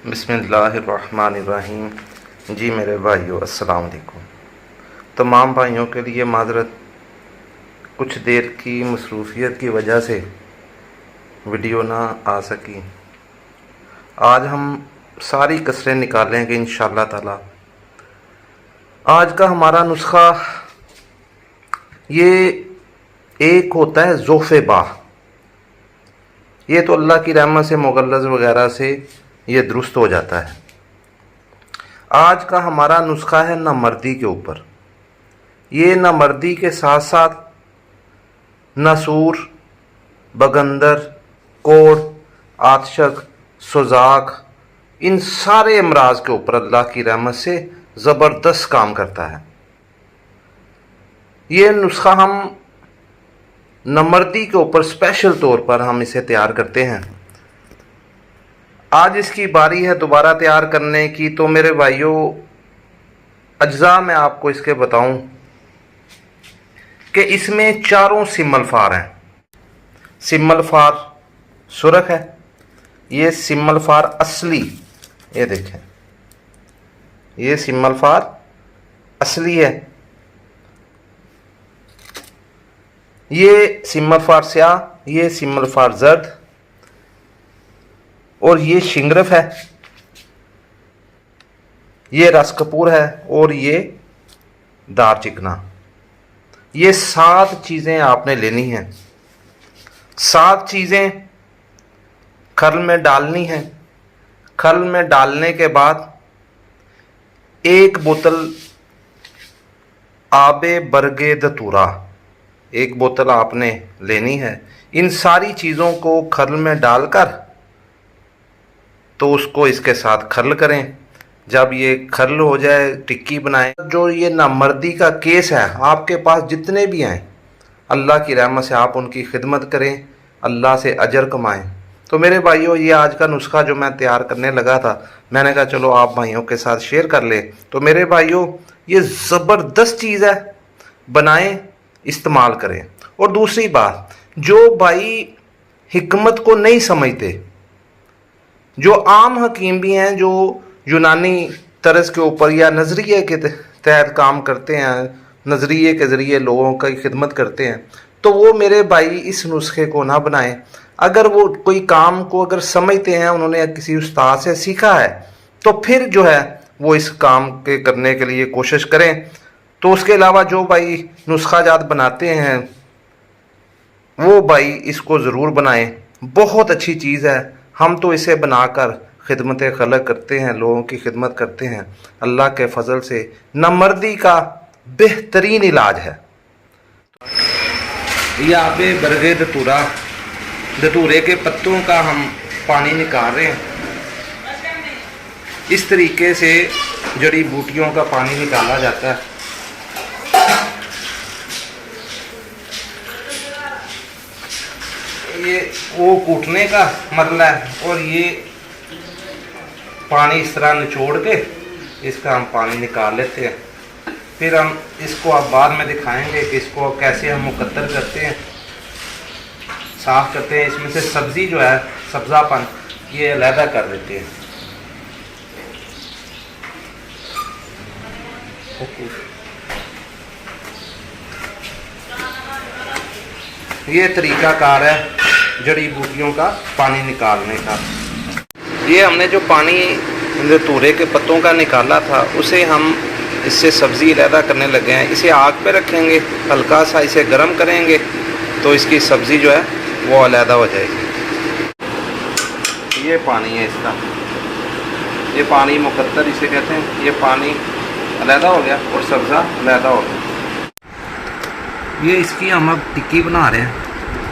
बिस्मिल्लाहिर्रहमानिर्रहीम। जी मेरे भाइयों, अस्सलाम वालेकुम। तमाम भाइयों के लिए माज़रत, कुछ देर की मसरूफ़ियत की वजह से वीडियो ना आ सकी। आज हम सारी कसरें निकालेंगे इंशाअल्लाह ताला। आज का हमारा नुस्खा ये एक होता है ज़ोफ़े बाह। ये तो अल्लाह की रहमत से मुगल्लज़ वगैरह से ये दुरुस्त हो जाता है। आज का हमारा नुस्खा है नामर्दी के ऊपर। ये नामर्दी के साथ साथ नसूर, बगंदर, कोढ़, आतशक, सुजाक, इन सारे अमराज के ऊपर अल्लाह की रहमत से ज़बरदस्त काम करता है। ये नुस्खा हम नामर्दी के ऊपर स्पेशल तौर पर हम इसे तैयार करते हैं। आज इसकी बारी है दोबारा तैयार करने की। तो मेरे भाइयों, अज्जा मैं आपको इसके बताऊं कि इसमें चारों सिमलफार हैं। सिमलफार सुरख है, ये सिमलफार असली, ये देखें, ये सिमलफार असली है। ये सिमलफार स्याह, ये सिमलफार जर्द, और ये शिंगरफ है, ये रस कपूर है, और ये दार चिकना। ये 7 चीज़ें आपने लेनी हैं। 7 चीज़ें खल में डालनी हैं। खल में डालने के बाद 1 बोतल आबे बरगे दतूरा, 1 बोतल आपने लेनी है। इन सारी चीज़ों को खल में डालकर तो उसको इसके साथ खल करें। जब ये खल हो जाए, टिक्की बनाएं। जो ये नामर्दी का केस है, आपके पास जितने भी हैं, अल्लाह की रहमत से आप उनकी खिदमत करें, अल्लाह से अजर कमाएं। तो मेरे भाइयों, ये आज का नुस्खा जो मैं तैयार करने लगा था, मैंने कहा चलो आप भाइयों के साथ शेयर कर ले। तो मेरे भाइयों, ये ज़बरदस्त चीज़ है, बनाएं, इस्तेमाल करें। और दूसरी बात, जो भाई हिकमत को नहीं समझते, जो आम हकीम भी हैं, जो यूनानी तर्ज के ऊपर या नज़रिए के तहत काम करते हैं, नज़रिए के ज़रिए लोगों की खिदमत करते हैं, तो वो मेरे भाई इस नुस्खे को ना बनाएं। अगर वो कोई काम को अगर समझते हैं, उन्होंने किसी उस्ताद से सीखा है, तो फिर जो है वो इस काम के करने के लिए कोशिश करें। तो उसके अलावा जो भाई नुस्खा जात बनाते हैं, वो भाई इसको ज़रूर बनाएं। बहुत अच्छी चीज़ है। हम तो इसे बनाकर खिदमत खलक करते हैं, लोगों की खिदमत करते हैं। अल्लाह के फजल से नामर्दी का बेहतरीन इलाज है। ये आबे बरगे दतूरा, दतूरे के पत्तों का हम पानी निकाल रहे हैं। इस तरीके से जड़ी बूटियों का पानी निकाला जाता है। ये वो कूटने का मरला है, और ये पानी इस तरह निचोड़ के इसका हम पानी निकाल लेते हैं। फिर हम इसको अब बाद में दिखाएंगे कि इसको कैसे हम मुकद्दर करते हैं, साफ़ करते हैं। इसमें से सब्ज़ी जो है, सब्ज़ापन, ये अलहदा कर देते हैं। ये तरीक़ाकार है जड़ी बूटियों का पानी निकालने का। ये हमने जो पानी दतूरे के पत्तों का निकाला था, उसे हम इससे सब्ज़ी अलहदा करने लगे हैं। इसे आग पे रखेंगे, हल्का सा इसे गर्म करेंगे, तो इसकी सब्ज़ी जो है वो अलहदा हो जाएगी। ये पानी है इसका, ये पानी मुकद्दर इसे कहते हैं। ये पानी अलहदा हो गया और सब्ज़ा अलहदा हो गया। ये इसकी हम अब टिक्की बना रहे हैं।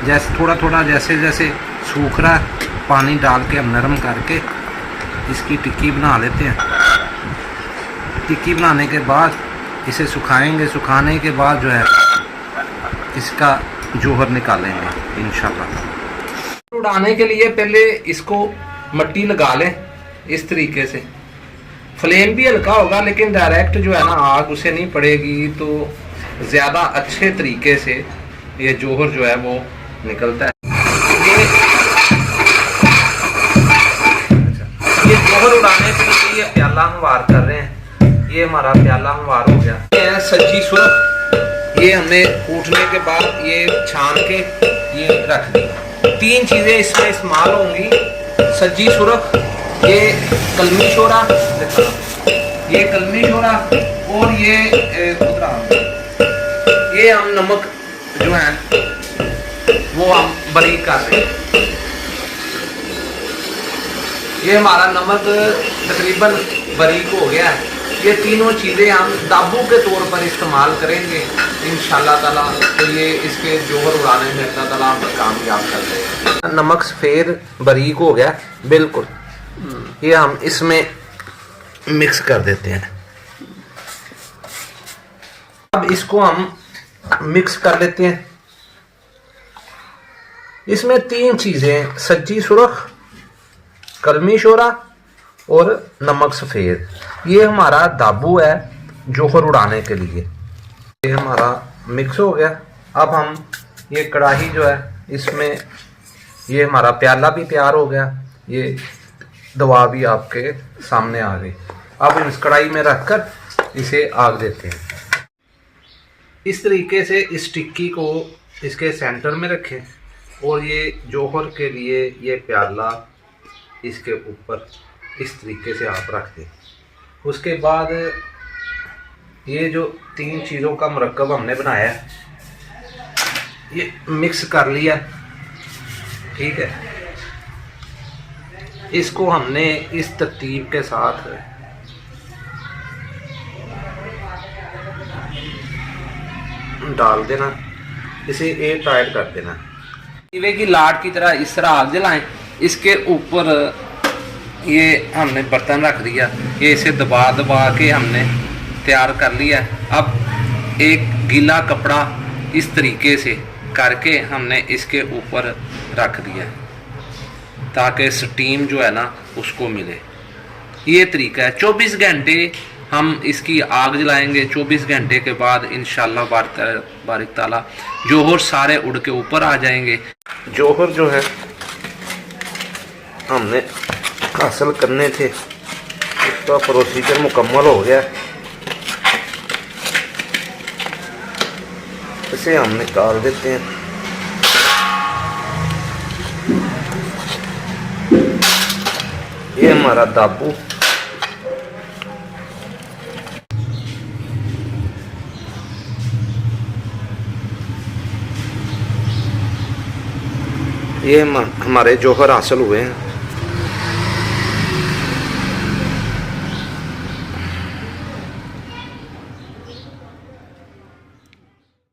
जैसे थोड़ा थोड़ा जैसे जैसे सूख रहा है, पानी डाल के हम नरम करके इसकी टिक्की बना लेते हैं। टिक्की बनाने के बाद इसे सुखाएंगे। सुखाने के बाद जो है इसका जोहर निकालेंगे इंशाल्लाह। उड़ाने के लिए पहले इसको मट्टी लगा लें इस तरीके से। फ्लेम भी हल्का होगा, लेकिन डायरेक्ट जो है ना आग उसे नहीं पड़ेगी, तो ज़्यादा अच्छे तरीके से ये जोहर जो है वो निकलता है। ये जोहर प्याला हमवार कर रहे हैं। ये हमारा प्याला हमवार हो गया। ये सज्जी सुरख, ये हमने कूटने के बाद ये छान के ये रख दी। 3 चीज़ें इसमें इस्तेमाल होंगी, सज्जी सुरख, ये कलमी शोरा, ये कलमी शोरा, और ये हम नमक जो है वो हम बारीक कर रहे हैं। ये हमारा नमक तकरीबन बारीक हो गया है। ये तीनों चीज़ें हम दाबू के तौर पर इस्तेमाल करेंगे इंशाल्लाह ताला। तो ये इसके जोहर उड़ाने में अल्लाह ताला हमें कामयाब कर देगा। नमक सफ़ेद बारीक हो गया बिल्कुल, ये हम इसमें मिक्स कर देते हैं। अब इसको हम मिक्स कर लेते हैं। इसमें 3 चीज़ें, सज्जी सुरख, कलमी शोरा और नमक सफ़ेद, ये हमारा दाबू है जोहर उड़ाने के लिए। ये हमारा मिक्स हो गया। अब हम ये कढ़ाई जो है इसमें, ये हमारा प्याला भी तैयार हो गया, ये दवा भी आपके सामने आ गई। अब इस कढ़ाई में रखकर इसे आग देते हैं। इस तरीके से इस टिक्की को इसके सेंटर में रखें और ये जोहर के लिए ये प्याला इसके ऊपर इस तरीके से आप रख दें। उसके बाद ये जो 3 चीज़ों का मरकब हमने बनाया है ये मिक्स कर लिया, ठीक है। इसको हमने इस तरतीब के साथ डाल देना, इसे एयर टाइट कर देना। दीवे की लाट की तरह इस तरह आग जलाएं। इसके ऊपर ये हमने बर्तन रख दिया, ये इसे दबा दबा के हमने तैयार कर लिया। अब एक गीला कपड़ा इस तरीके से करके हमने इसके ऊपर रख दिया ताकि स्टीम जो है ना उसको मिले। ये तरीका है। 24 घंटे हम इसकी आग जलाएंगे। 24 घंटे के बाद इंशाल्लाह बारिक ताला जोहर सारे उड़ के ऊपर आ जाएंगे। जोहर जो है हमने हासिल करने थे, उसका प्रोसीजर मुकम्मल हो गया। इसे हम निकाल देते हैं। ये हमारा दाबू ये हमारे जोहर हासिल हुए हैं।